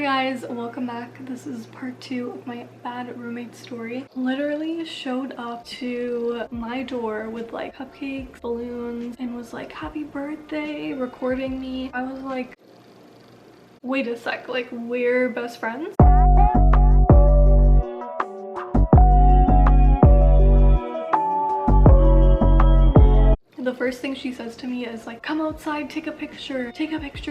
guys, welcome back. This is part 2 of my bad roommate story. Literally showed up to my door with like cupcakes, balloons, and was like, happy birthday, recording me. I was like, wait a sec, like we're best friends? The first thing she says to me is like, come outside, take a picture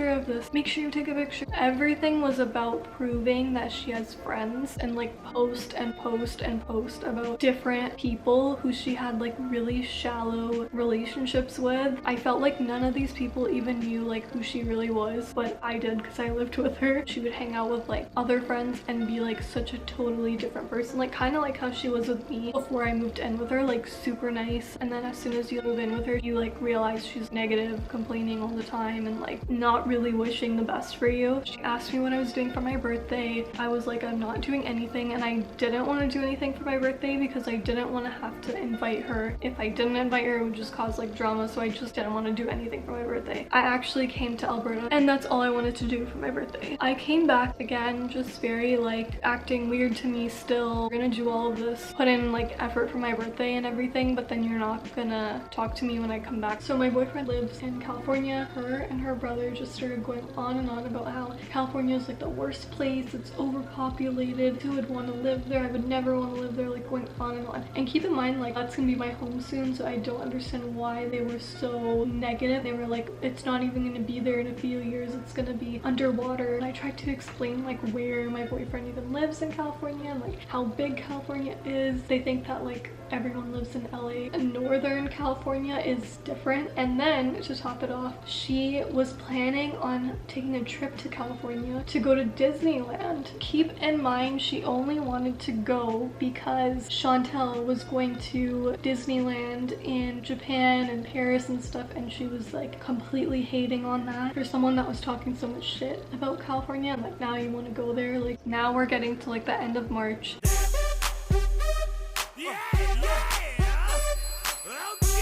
of this, make sure you take a picture. Everything was about proving that she has friends and like post about different people who she had like really shallow relationships with. I felt like none of these people even knew like who she really was, but I did because I lived with her. She would hang out with like other friends and be like such a totally different person, like kind of like how she was with me before I moved in with her, like super nice, and then as soon as you move in with her you like realize she's negative, complaining all the time, and like not really wishing the best for you. She asked me what I was doing for my birthday. I was like, I'm not doing anything, and I didn't want to do anything for my birthday because I didn't want to have to invite her. If I didn't invite her, it would just cause like drama, so I just didn't want to do anything for my birthday. I actually came to Alberta and that's all I wanted to do for my birthday. I came back again, just very like acting weird to me still. We're gonna do all of this, put in like effort for my birthday and everything, but then you're not gonna talk to me when I come back. So my boyfriend lives in California. Her and her brother just started going on and on about how California is like the worst place, it's overpopulated, who would want to live there, I would never want to live there, like going on and on. And keep in mind, like that's gonna be my home soon, so I don't understand why they were so negative. They were like, it's not even gonna be there in a few years, it's gonna be underwater. And I tried to explain like where my boyfriend even lives in California and like how big California is. They think that like everyone lives in LA and Northern California is different. And then to top it off, she was planning on taking a trip to California to go to Disneyland. Keep in mind, she only wanted to go because Chantel was going to Disneyland in Japan and Paris and stuff, and she was like completely hating on that for someone that was talking so much shit about California. And like, now you want to go there? Like, now we're getting to like the end of March.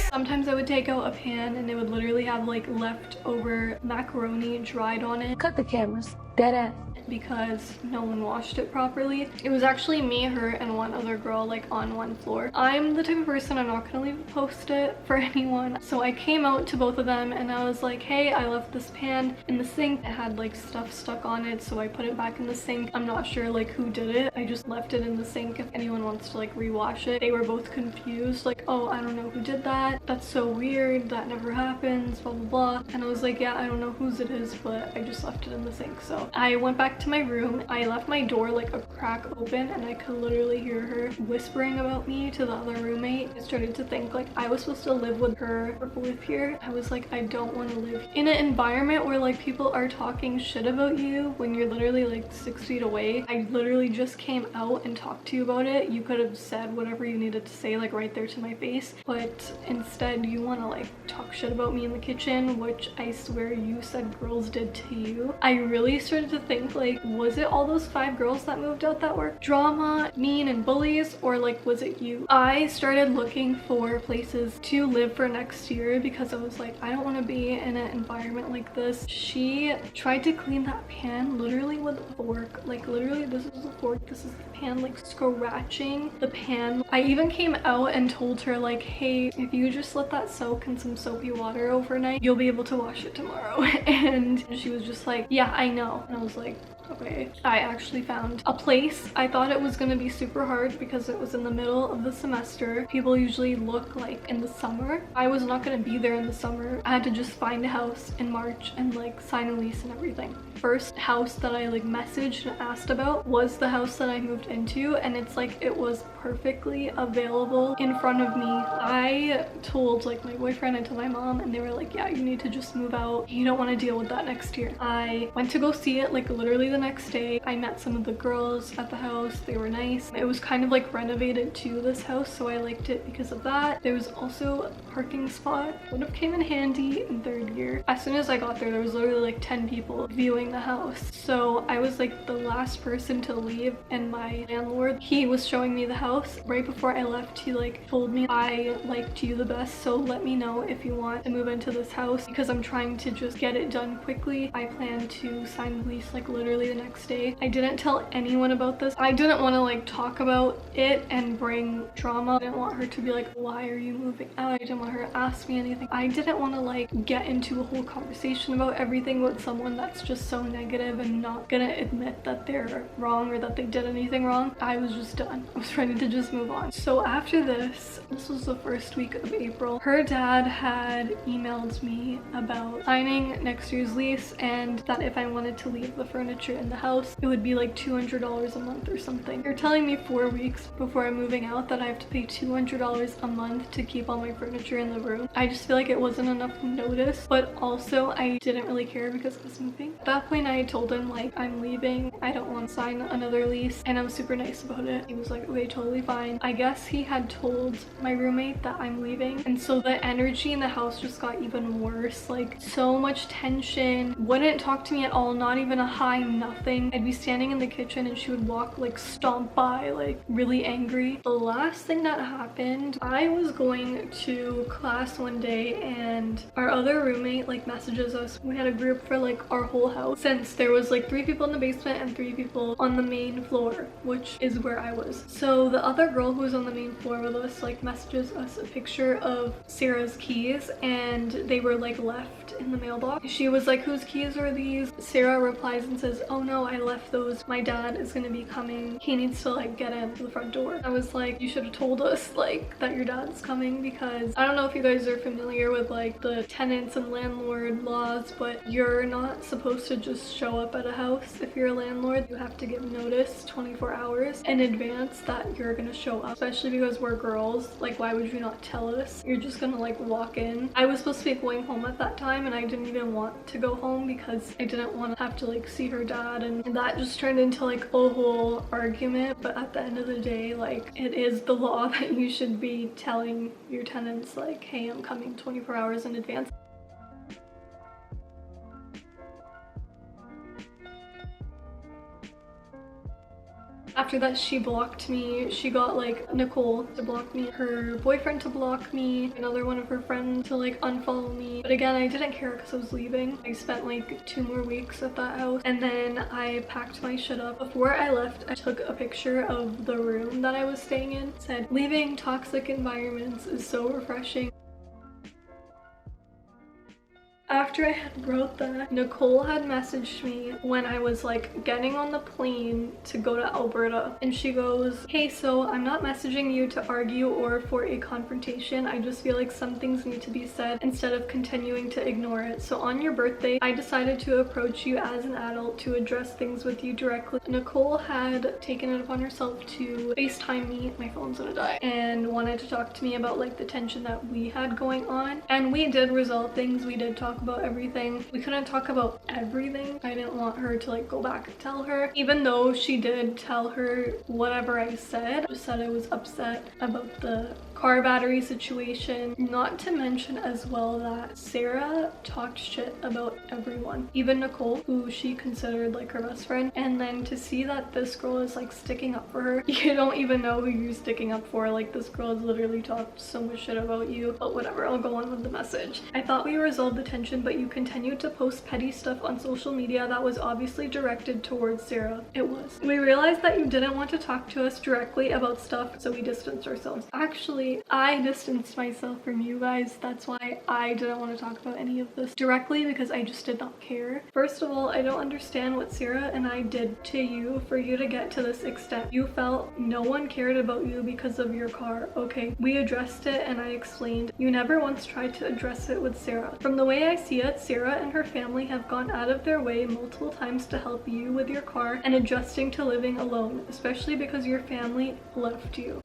Sometimes I would take out a pan and it would literally have like leftover macaroni dried on it. Cut the cameras. Dead ass. Because no one washed it properly. It was actually me, her, and one other girl like on one floor. I'm the type of person, I'm not gonna leave a post-it for anyone. So I came out to both of them and I was like, hey, I left this pan in the sink. It had like stuff stuck on it, so I put it back in the sink. I'm not sure like who did it. I just left it in the sink if anyone wants to like rewash it. They were both confused, like, oh, I don't know who did that. That's so weird, that never happens, blah blah blah. And I was like, yeah, I don't know whose it is, but I just left it in the sink. So I went back to my room. I left my door like a crack open and I could literally hear her whispering about me to the other roommate. I started to think like I was supposed to live with her for 4th year. I was like, I don't want to live in an environment where like people are talking shit about you when you're literally like 6 feet away. I literally just came out and talked to you about it. You could have said whatever you needed to say like right there to my face, but instead you want to like talk shit about me in the kitchen, which I swear you said girls did to you. I really started to think like, was it all those 5 girls that moved out that were drama, mean, and bullies, or like was it you? I started looking for places to live for next year because I was like, I don't want to be in an environment like this. She tried to clean that pan literally with a fork. Like literally, this is a fork, this is the pan, like scratching the pan. I even came out and told her like, hey, if you just let that soak in some soapy water overnight, you'll be able to wash it tomorrow. And she was just like, yeah, I know. And I was like, okay. I actually found a place. I thought it was gonna be super hard because it was in the middle of the semester. People usually look like in the summer. I was not gonna be there in the summer. I had to just find a house in March and like sign a lease and everything. First house that I like messaged and asked about was the house that I moved into, and it's like it was perfectly available in front of me. I told like my boyfriend, I told my mom, and they were like, yeah, you need to just move out. You don't want to deal with that next year. I went to go see it like literally the next day. I met some of the girls at the house. They were nice. It was kind of like renovated to this house, so I liked it because of that. There was also a parking spot. Would have came in handy in 3rd year. As soon as I got there was literally like 10 people viewing the house. So I was like the last person to leave, and my landlord, he was showing me the house. Right before I left, he like told me, I liked you the best, so let me know if you want to move into this house because I'm trying to just get it done quickly. I plan to sign the lease like literally literally the next day. I didn't tell anyone about this. I didn't want to like talk about it and bring drama. I didn't want her to be like, why are you moving out? I didn't want her to ask me anything. I didn't want to like get into a whole conversation about everything with someone that's just so negative and not gonna admit that they're wrong or that they did anything wrong. I was just done. I was ready to just move on. So after this was the first week of April, her dad had emailed me about signing next year's lease and that if I wanted to leave the furniture in the house, it would be like $200 a month or something. They're telling me 4 weeks before I'm moving out that I have to pay $200 a month to keep all my furniture in the room. I just feel like it wasn't enough notice, but also I didn't really care because I was moving. At that point, I told him like, I'm leaving. I don't want to sign another lease, and I'm super nice about it. He was like, okay, totally fine. I guess he had told my roommate that I'm leaving, and so the energy in the house just got even worse. Like, so much tension. Wouldn't talk to me at all, not even a hi, nothing. I'd be standing in the kitchen and she would walk, like stomp by, like really angry. The last thing that happened, I was going to class one day and our other roommate like messages us. We had a group for like our whole house, since there was like 3 people in the basement and 3 people on the main floor, which is where I was. So the other girl who was on the main floor with us like messages us a picture of Sarah's keys, and they were like left in the mailbox. She was like, whose keys are these? Sarah replies and says, oh no, I left those. My dad is gonna be coming. He needs to like get in to the front door. I was like, you should have told us like that your dad's coming, because I don't know if you guys are familiar with like the tenants and landlord laws, but you're not supposed to just show up at a house. If you're a landlord, you have to give notice 24 hours in advance that you're gonna show up, especially because we're girls. Like, why would you not tell us? You're just gonna like walk in. I was supposed to be going home at that time and I didn't even want to go home because I didn't want to have to like see her dad, and that just turned into like a whole argument. But at the end of the day, like, it is the law that you should be telling your tenants like, hey, I'm coming 24 hours in advance. After that, she blocked me. She got like Nicole to block me, her boyfriend to block me, another one of her friends to like unfollow me. But again, I didn't care because I was leaving. I spent like 2 more weeks at that house, and then I packed my shit up. Before I left, I took a picture of the room that I was staying in. It said, leaving toxic environments is so refreshing. After I had wrote that, Nicole had messaged me when I was like getting on the plane to go to Alberta, and she goes, hey, so I'm not messaging you to argue or for a confrontation. I just feel like some things need to be said instead of continuing to ignore it. So on your birthday, I decided to approach you as an adult to address things with you directly. Nicole had taken it upon herself to FaceTime me, my phone's gonna die, and wanted to talk to me about like the tension that we had going on. And we did resolve things. We did talk about everything. We couldn't talk about everything. I didn't want her to like go back and tell her, even though she did tell her whatever I said. I just said I was upset about the car battery situation. Not to mention as well that Sarah talked shit about everyone, even Nicole, who she considered like her best friend. And then to see that this girl is like sticking up for her, you don't even know who you're sticking up for. Like, this girl has literally talked so much shit about you. But whatever, I'll go on with the message. I thought we resolved the tension, but you continued to post petty stuff on social media that was obviously directed towards Sarah. It was. We realized that you didn't want to talk to us directly about stuff, so we distanced ourselves. Actually, I distanced myself from you guys. That's why I didn't want to talk about any of this directly, because I just did not care. First of all, I don't understand what Sarah and I did to you for you to get to this extent. You felt no one cared about you because of your car. Okay, we addressed it and I explained. You never once tried to address it with Sarah. From the way I see it, Sarah and her family have gone out of their way multiple times to help you with your car and adjusting to living alone, especially because your family left you.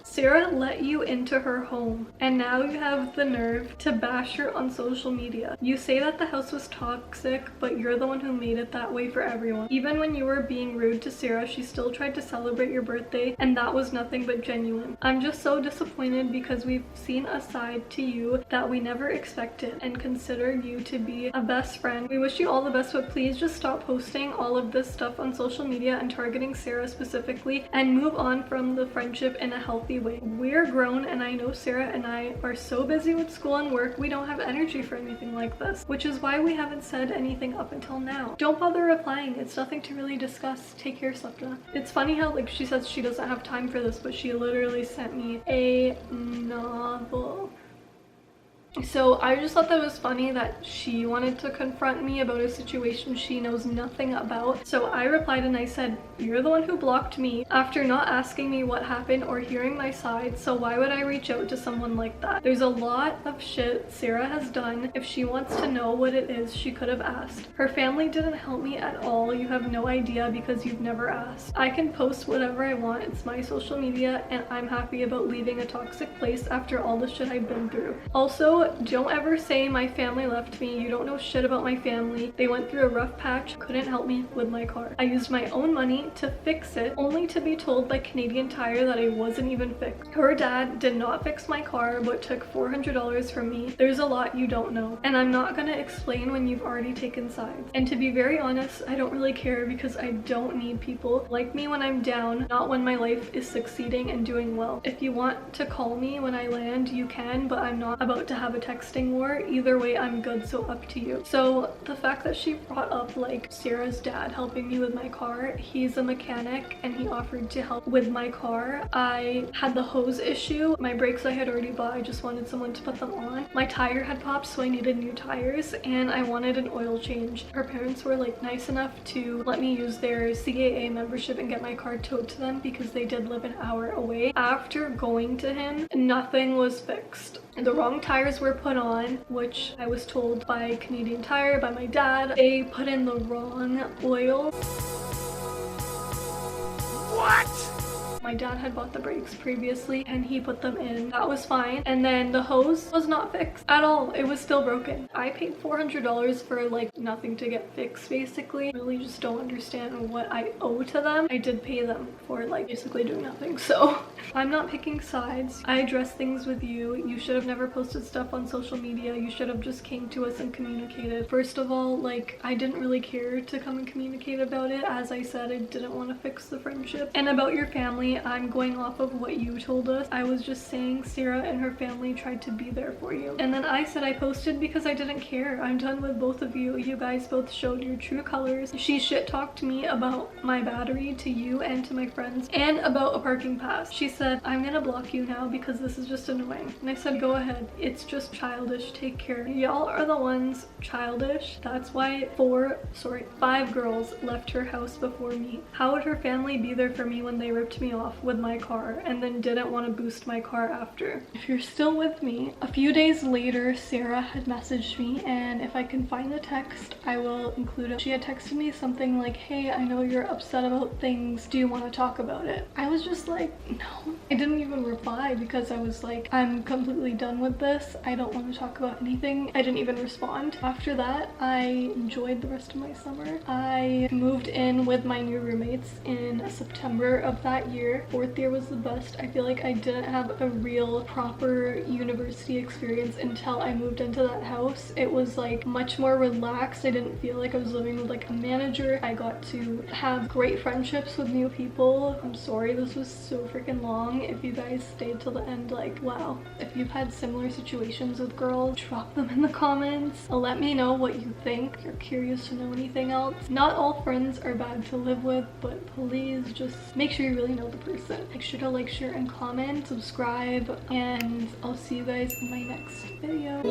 Sarah let you into her home, and now you have the nerve to bash her on social media. You say that the house was toxic, but you're the one who made it that way for everyone. Even when you were being rude to Sarah, she still tried to celebrate your birthday, and that was nothing but genuine. I'm just so disappointed because we've seen a side to you that we never expected and consider you to be a best friend. We wish you all the best, but please just stop posting all of this stuff on social media and targeting Sarah specifically, and move on from the friendship in a healthy way. way. We're grown, and I know Sarah and I are so busy with school and work, we don't have energy for anything like this, which is why we haven't said anything up until now. Don't bother replying. It's nothing to really discuss. Take care, Sapna. It's funny how like she says she doesn't have time for this, but she literally sent me a novel. So I just thought that was funny that she wanted to confront me about a situation she knows nothing about. So I replied and I said, you're the one who blocked me after not asking me what happened or hearing my side, so why would I reach out to someone like that? There's a lot of shit Sarah has done. If she wants to know what it is, she could have asked. Her family didn't help me at all. You have no idea because you've never asked. I can post whatever I want. It's my social media, and I'm happy about leaving a toxic place after all the shit I've been through. Also, don't ever say my family left me. You don't know shit about my family. They went through a rough patch, couldn't help me with my car. I used my own money to fix it, only to be told by Canadian Tire that I wasn't even fixed. Her dad did not fix my car, but took $400 from me. There's a lot you don't know, and I'm not gonna explain when you've already taken sides. And to be very honest, I don't really care because I don't need people like me when I'm down, not when my life is succeeding and doing well. If you want to call me when I land, you can, but I'm not about to have a texting war. Either way, I'm good, so up to you. So the fact that she brought up like Sarah's dad helping me with my car, he's a mechanic and he offered to help with my car. I had the hose issue. My brakes I had already bought. I just wanted someone to put them on. My tire had popped, so I needed new tires, and I wanted an oil change. Her parents were like nice enough to let me use their CAA membership and get my car towed to them because they did live an hour away. After going to him, nothing was fixed. The wrong tires were put on, which I was told by Canadian Tire, by my dad. They put in the wrong oil. What? My dad had bought the brakes previously and he put them in. That was fine. And then the hose was not fixed at all. It was still broken. I paid $400 for like nothing to get fixed basically. I really just don't understand what I owe to them. I did pay them for like basically doing nothing. So I'm not picking sides. I address things with you. You should have never posted stuff on social media. You should have just came to us and communicated. First of all, like I didn't really care to come and communicate about it. As I said, I didn't want to fix the friendship. And about your family, I'm going off of what you told us. I was just saying Sarah and her family tried to be there for you. And then I said I posted because I didn't care. I'm done with both of you. You guys both showed your true colors. She shit talked me about my battery to you and to my friends and about a parking pass. She said, I'm gonna block you now because this is just annoying. And I said, go ahead. It's just childish. Take care. Y'all are the ones childish. That's why 5 girls left her house before me. How would her family be there for me when they ripped me off with my car and then didn't want to boost my car after? If you're still with me, a few days later Sarah had messaged me, and if I can find the text I will include it. She had texted me something like, hey, I know you're upset about things, do you want to talk about it? I was just like, no. I didn't even reply because I was like, I'm completely done with this. I don't want to talk about anything. I didn't even respond. After that, I enjoyed the rest of my summer. I moved in with my new roommates in September of that year. 4th year was the best. I feel like I didn't have a real proper university experience until I moved into that house. It was like much more relaxed. I didn't feel like I was living with like a manager. I got to have great friendships with new people. I'm sorry this was so freaking long. If you guys stayed till the end, like wow. If you've had similar situations with girls, drop them in the comments. Let me know what you think. If you're curious to know anything else. Not all friends are bad to live with, but please just make sure you really know the person. Make sure to like, share, and comment, subscribe, and I'll see you guys in my next video.